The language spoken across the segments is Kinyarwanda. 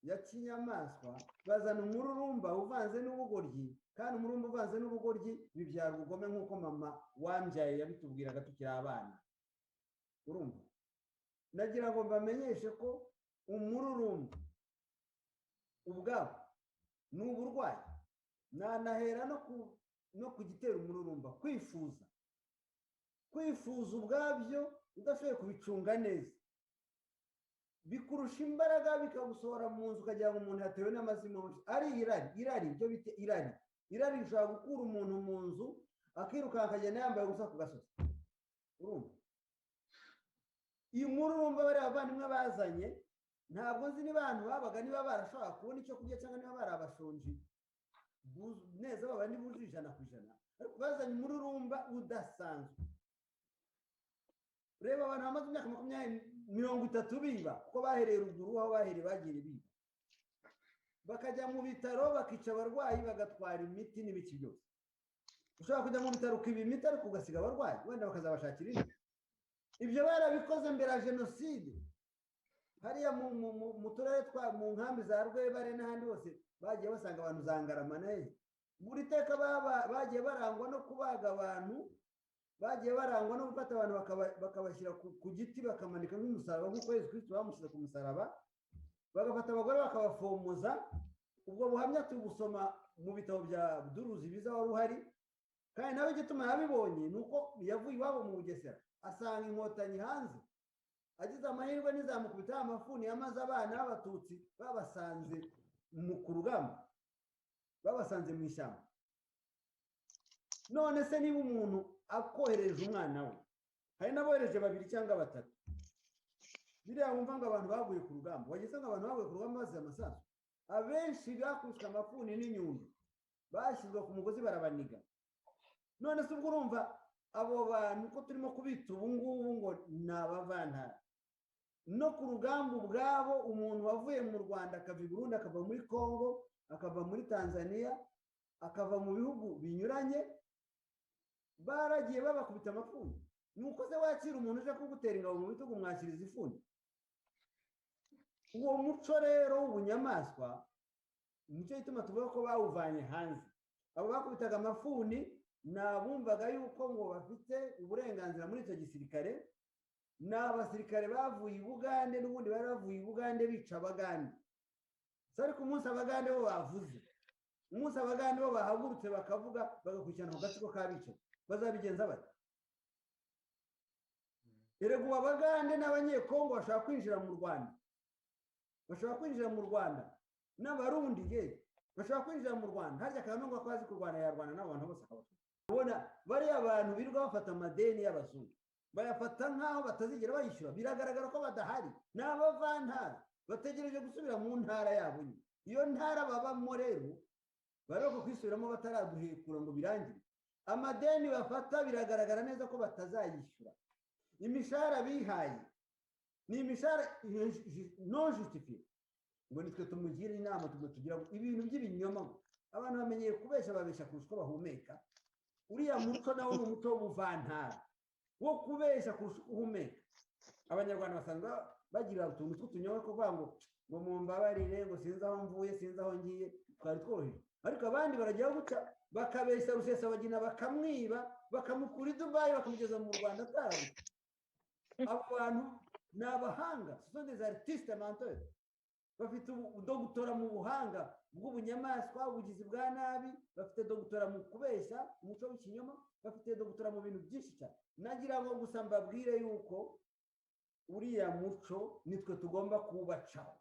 ya kinyamaswa bazana umururumba uvanze n'ubugoryi, kandi umururumba uvanze n'ubugoryi bibyara ubugome nk'uko mama wambyaye yabitubwiraga tukiri abana. Urumva, nagira ngo mbamenyeshe ko umururumba ubwabo ni uburwayi. Nanahera no ku gitera umururumba, kwifuza ubwabyo udashoboye kubicunga neza bikurusha imbaraga, bikagusohora mu nzu ukagira ngo umuntu yatewe n'amazimwe. Ari irari, ibyo bita irari rishobora gukura umuntu mu nzu akirukanka akagenda yambaye ubusa ku gasozi. Urumva, iyi mururumba bariya bavandimwe bazanye, ntabwo nzi niba abantu babaga niba barashobora kubona icyo kurya cyangwa niba bari abashonji neza baba ntibujuje 100%, ariko bazanye umururumba udasanzwe. Reba abantu bamaze imyaka 30 biba, kuko bahereye ruguru aho bahereye bagiye biba, bakajya mu bitaro bakica abarwayi bagatwara imiti n'ibiki byose. Ushobora kujya mu bitaro ukiba imiti ariko ugasiga abarwayi, wenda bakazabashakira indi. Ibyo barabikoze mbere ya jenoside. Hariya mu turere mu nkambi za Rwebare n'ahandi hose bagiye basanga abantu za Ngarama nayo. Buri teka bagiye barangwa no kubaga abantu, bagiye barangwa no gufata abantu bakabashyira ku giti bakamanika nk'umusaraba, nk'uko Yesu Kristo bamushyize ku musaraba, bagafata abagore bakabafomoza. Ubwo buhamya tubusoma mu bitabo bya Duruzi biza wari uhari, kandi nawe igituma yabibonye nuko yavuye iwabo mu Bugesera asanga inkotanyi hanze, agize amahirwe n'izamukubita amafuni yamaze abana b'abatutsi babasanze ku rugamba, babasanze mu ishyamba. None se niba umuntu akohereje umwana we, hari n'abohereje 2 cyangwa 3, biriya wumva ngo abantu baguye ku rugamba, wagize ngo abantu baguye ku rugamba bazize amasasu, abenshi bakubiswe amafuni n'inyundo, bashyizwe ku mugozi barabaniga. None se ubwo urumva abo bantu ko turimo kubita ubu ngubu ngo ni abavantara? No ku rugamba ubwabo, umuntu wavuye mu Rwanda akava i Burundi, akava muri Kongo, akava muri Tanzania, akava mu bihugu binyuranye, baragiye babakubita amafuni. Nuko se wakira umuntu uje kugutera ingabo mu bitugu mwakiriza ifuni? Uwo muco rero w'ubunyamaswa nicyo gituma tuvuga ko bawuvanye hanze. Abo bakubitaga amafuni nabumvaga yuko ngo bafite uburenganzira muri icyo gisirikare, n'abasirikare bavuye i Bugande, n'ubundi bari bavuye i Bugande bica Abagande. Ariko umunsi Abagande bo bavuze, umunsi Abagande bo bahagurutse bakavuga, bagakurikirana ku gatsiko k'abicanyi, bazabigenza bate? Erega Abagande n'Abanyekongo bashaka kwinjira mu Rwanda, bashaka kwinjira mu Rwanda, n'Abarundi bashaka kwinjira mu Rwanda. Harya Kagame ngo akazi ku Rwanda yarwana n'abantu bose akabafata. Ubona bariya abantu birirwa bafata amadeni y'abazungu, bayafata nk'aho batazigera bayishyura. Biragaragara ko badahari, ni abavantara bategereje gusubira mu ntara yabo. Iyo ntara babamo rero baroko kwisubiramo bataraduhekura ngo birangire. Amadeni bafata biragaragara neza ko batazayishyura. Imishahara bihaye ni imishahara non justifiée, ngo nitwe tumugira inama tugira ibintu by'ibinyoma. Abantu bamenyeye kubesha, babesha kurusha uko bahumeka. Uriya muco nawo ni umuco w'ubuvantara wo kubesha kurusha uko uhumeka. Abanyarwanda basanzwe bagira utuntu tw'utunyoka kuvuga ngo mumbabarire, ngo sinzi aho mvuye, sinzi aho ngiye, twari tworoheje. Ariko abandi barajya guca bakabesha Rusesabagina, bakamwiba, bakamukura i Dubai, bakamugeza mu Rwanda atarabuze. Abo bantu ni abahanga, ce sont des artistes menteurs. Bafite dogutora mu buhanga bw'ubunyamaswa, ubugizi bwa nabi, bafite dogutora mu kubeshya, umuco w'ikinyoma, bafite dogutora mu bintu byinshi cyane. Nagira ngo gusa mbabwire yuko uriya muco nitwe tugomba kubacaho.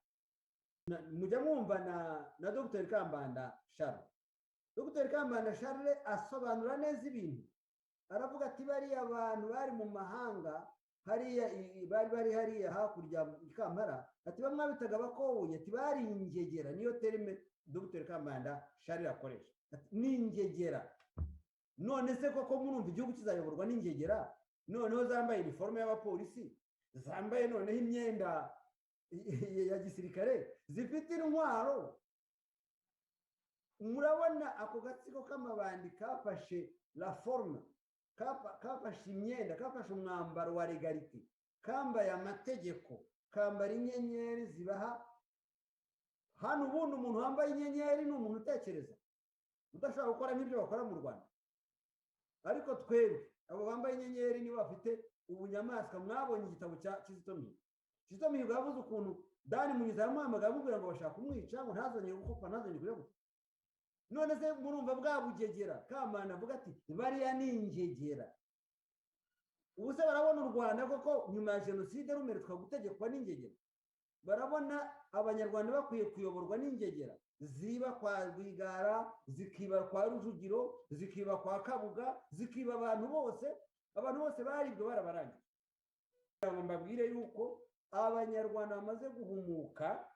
Mujya mwumva na Dr. Kambanda Charles. Dr. Kambanda Charles asobanura neza ibintu. Aravuga ati bariya abantu bari mu mahanga, hariya bari hariya hakurya Kampala, ati bamwe bitaga abakobuye, ati bari ingegera. Niyo terime Dr. Kambanda Charles akoresha, ni ingegera. None se koko murumva igihugu kizayoborwa n'ingegera? Noneho zambaye uniforme y'abapolisi, zambaye noneho imyenda ya gisirikare, zifite intwaro. Murabona ako gatsiko k'amabandi kafashe la forme, kafashe imyenda, kafashe umwambaro wa legalite, kambaye amategeko, kambara inyenyeri zibaha hano ubundi umuntu wambaye inyenyeri ni umuntu utekereza udashobora gukora nk'ibyo bakora mu Rwanda. Ariko twebwe abo bambaye inyenyeri nibo bafite ubunyamaswa. Mwabonye igitabo cya Kizito Mihigo. Kizito Mihigo yavuze ukuntu Dani Munyuza yamuhamagaye amubwira ngo bashaka kumwica, ngo ntazongere gukupa, ntazongere kujya gupfa. None se murumva bwa bugegera Kamana avuga ati bariya ni ingegera. Ubu se barabona u Rwanda koko nyuma ya jenoside rumeretswa gutegekwa n'ingegera? Barabona abanyarwanda bakwiye kuyoborwa n'ingegera ziba kwa Rwigara, zikiba kwa Rujugiro, zikiba kwa Kabuga, zikiba abantu bose baribwe barabaranga. Mbabwire yuko abanyarwanda bamaze guhumuka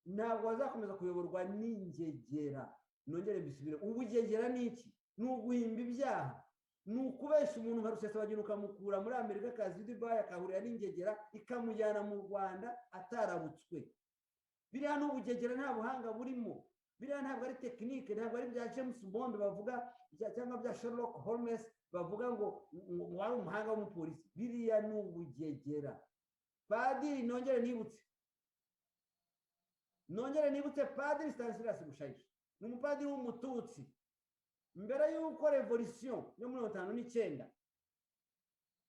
ntabwo bazakomeza kuyoborwa n'ingegera. Nongere mbisubire, ubugegera ni iki? Ni uguhimba ibyaha, ni ukubesha umuntu nka Rusesabagina ukamukura muri Amerika akazi Dubai akahurira n'ingegera ikamujyana mu Rwanda atarabutswe. Biriya n'ubugegera nta buhanga burimo. Biriya ntabwo ari tekinike, ntabwo ari bya James Bond bavuga cyangwa bya Sherlock Holmes bavuga ngo wari umuhanga w'umupolisi. Biriya n'ubugegera. Padiri nongere nibutse Padiri Stanislas Bushayija ni umupadiri w'umututsi. Mbere y'uko revolution yo muri 1959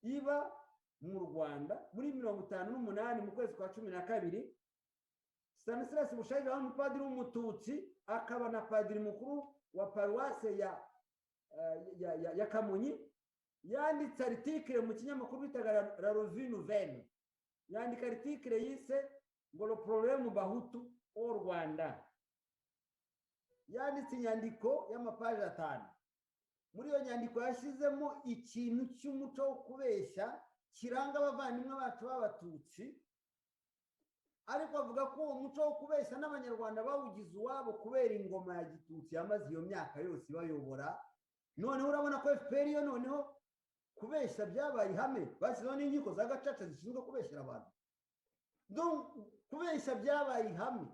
iba mu Rwanda muri 1958 mu kwezi kwa 12, Stanislas Bushayija wari umupadiri w'umututsi akaba na padiri mukuru wa paruwase ya Kamonyi. Yanditse article mu kinyamakuru bitaga La Revue Nouvelle. Yandika article yise ngo le problème Bahutu au Rwanda. Yanditse inyandiko y'amapaje 5. Muri iyo nyandiko yashizemo ikintu cy'umuco wo kubeshya kiranga abavandimwe bacu b'abatutsi, ariko avuga ko uwo muco wo kubeshya n'abanyarwanda bawugize uwabo kubera ingoma ya Gitutsi yamaze iyo myaka yose bayobora. Noneho urabona ko FPR yo noneho kubeshya byabaye ihame, bashyizeho n'inkiko za gacaca zishinzwe kubeshyira abantu. Donc kubeshya byabaye ihame.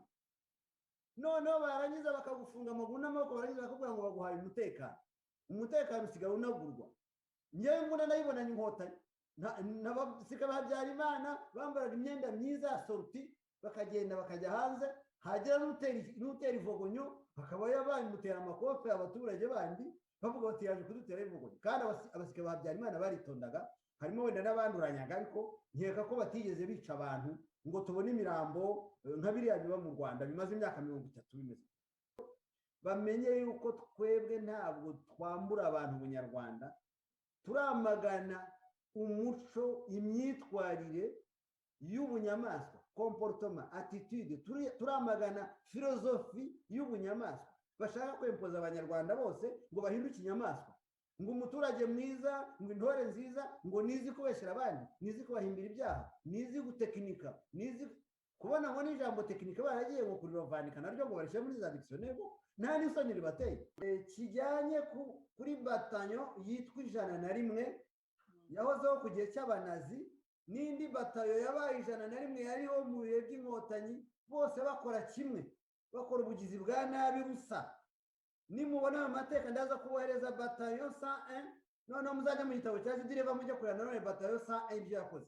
Noneho barangiza bakagufunga amaguru n'amaboko, barangiza bakubwira ngo baguhaye umutekano usigara unagurwa. Ngewe mbona nayibonanye inkotanyi n'abasirikare ba Habyarimana bambaraga imyenda myiza ya sorti bakagenda bakajya hanze, hagera n'utera ivogonyo bakaba yabamutera amakofe abaturage bandi bavuga bati yaje kudutera ivogonyo. Kandi abasirikare ba Habyarimana baritondaga, harimo wenda n'abanduranyaga, ariko nkeka ko batigeze bica abantu ngo tubone imirambo nka biriya biba mu Rwanda bimaze imyaka 30 bimeze. Bamenye yuko twebwe ntabwo twambura abantu Bunyarwanda, turamagana umuco, imyitwarire y'ubunyamaswa, comportement, attitude, turamagana filozofi y'ubunyamaswa bashaka kwempoza abanyarwanda bose ngo bahinduke inyamaswa, ngo umuturage mwiza, ngo intore nziza, ngo nizi kubeshyira abandi, nizi kubahimbira ibyaha, nizi gutekinika, nizi kubona ngo n'ijambo tekinika baragiye ngo kurivanika naryo ngo barishyire muri za dictionnaire. Nta n'isoni ribateye. Kijyanye kuri batanyo yitwa 101 yahozeho ku gihe cy'abanazi, n'indi batayo yabaye 101 yariho mu bihe by'inkotanyi, bose bakora kimwe, bakora ubugizi bwa nabi busa. Nimubona mu mateka ndaza kubohereza batayo 101, noneho muzajya mu gitabo cya Zidireva mujye kureba none batayo 101 ibyo yakoze.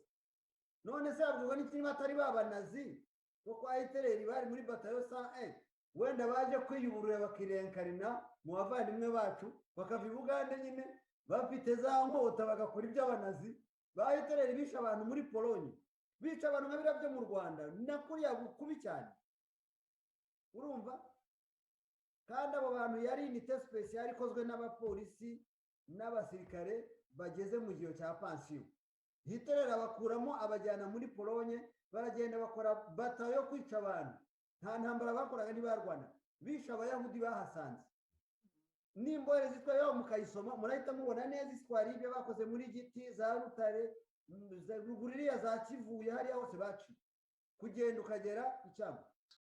None se abwo n'ikindi batari babanazi bo kwa Hitler bari muri batayo 101, wenda baje kwiyuburura bakirenkarina mu bavandimwe bacu, bakava i Bugande nyine bafite za nkota bagakora iby'abanazi. Ba Hitler bisha abantu muri Polonye, bica abantu nka birabyo mu Rwanda, nakuriya bukubi cyane, urumva. Kandi abo bantu yari unité spéciale ikozwe n'abapolisi n'abasirikare bageze mu gihe cya pension. Hitler abakuramo abajyana muri Polonye, baragenda bakora batayo yo kwica abantu. Nta ntambara bakoraga ntibarwana, bisha abayahudi bahasanze. N'imbore zitwa yo mukayisoma murahita mubona neza iswari ibyo bakoze muri Giti, za Rutare, za Ruguririya, za Kivuye, hariya hose baci kugenda ukagera icyamba.